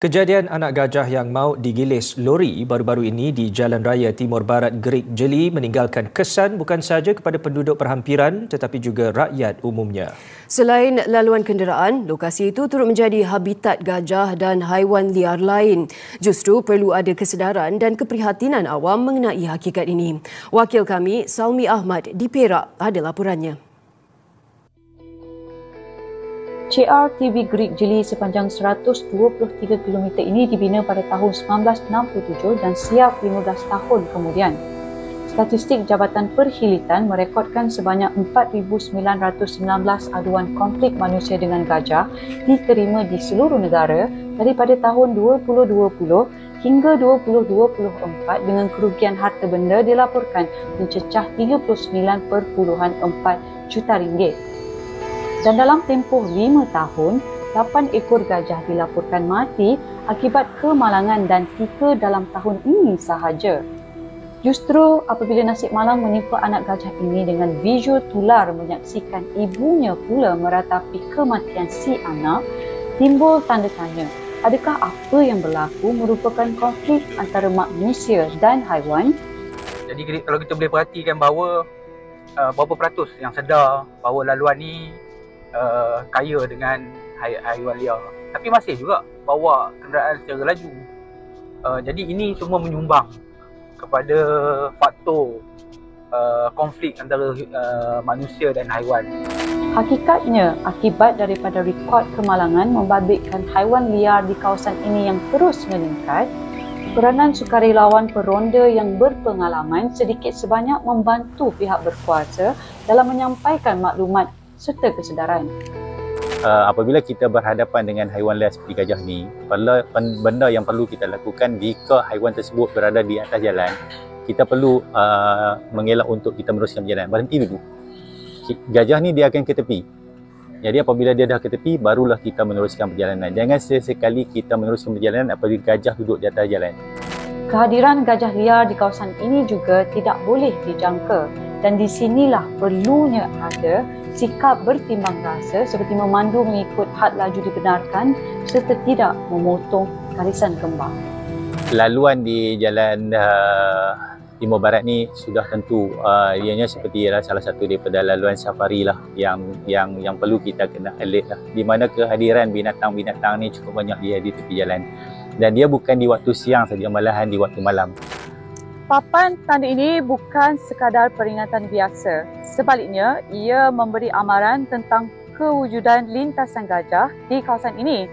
Kejadian anak gajah yang maut digilis lori baru-baru ini di Jalan Raya Timur Barat Gerik Jeli meninggalkan kesan bukan sahaja kepada penduduk perhampiran tetapi juga rakyat umumnya. Selain laluan kenderaan, lokasi itu turut menjadi habitat gajah dan haiwan liar lain. Justru perlu ada kesedaran dan keprihatinan awam mengenai hakikat ini. Wakil kami, Salmi Ahmad di Perak, ada laporannya. CRTV Gerik Jeli sepanjang 123 km ini dibina pada tahun 1967 dan siap 15 tahun kemudian. Statistik Jabatan Perkhilitan merekodkan sebanyak 4,919 aduan konflik manusia dengan gajah diterima di seluruh negara daripada tahun 2020 hingga 2024 dengan kerugian harta benda dilaporkan mencecah 39.4 juta ringgit. Dan dalam tempoh 5 tahun, 8 ekor gajah dilaporkan mati akibat kemalangan dan 3 dalam tahun ini sahaja. Justru apabila nasib malang menimpa anak gajah ini dengan visual tular menyaksikan ibunya pula meratapi kematian si anak, timbul tanda tanya, adakah apa yang berlaku merupakan konflik antara manusia dan haiwan? Jadi kalau kita boleh perhatikan bahawa berapa peratus yang sedar bahawa laluan ni kaya dengan haiwan liar, tapi masih juga bawa kenderaan secara laju. Jadi ini semua menyumbang kepada faktor konflik antara manusia dan haiwan. Hakikatnya, akibat daripada rekod kemalangan membabitkan haiwan liar di kawasan ini yang terus meningkat, peranan sukarelawan peronda yang berpengalaman sedikit sebanyak membantu pihak berkuasa dalam menyampaikan maklumat serta kesedaran. Apabila kita berhadapan dengan haiwan liar seperti gajah ni, benda yang perlu kita lakukan jika haiwan tersebut berada di atas jalan, kita perlu mengelak untuk kita meneruskan perjalanan. Berhenti dulu. Gajah ni dia akan ke tepi. Jadi apabila dia dah ke tepi, barulah kita meneruskan perjalanan. Jangan sesekali kita meneruskan perjalanan apabila gajah duduk di atas jalan. Kehadiran gajah liar di kawasan ini juga tidak boleh dijangka. Dan di sinilah perlunya ada sikap bertimbang rasa seperti memandu mengikut had laju dibenarkan serta tidak memotong garisan kembang. Laluan di Jalan Timur Barat ni sudah tentu ianya seperti salah satu daripada laluan safari lah yang perlu kita kena alert lah, di mana kehadiran binatang-binatang ni cukup banyak dia di tepi jalan, dan dia bukan di waktu siang saja, malahan di waktu malam. Papan tanda ini bukan sekadar peringatan biasa. Sebaliknya, ia memberi amaran tentang kewujudan lintasan gajah di kawasan ini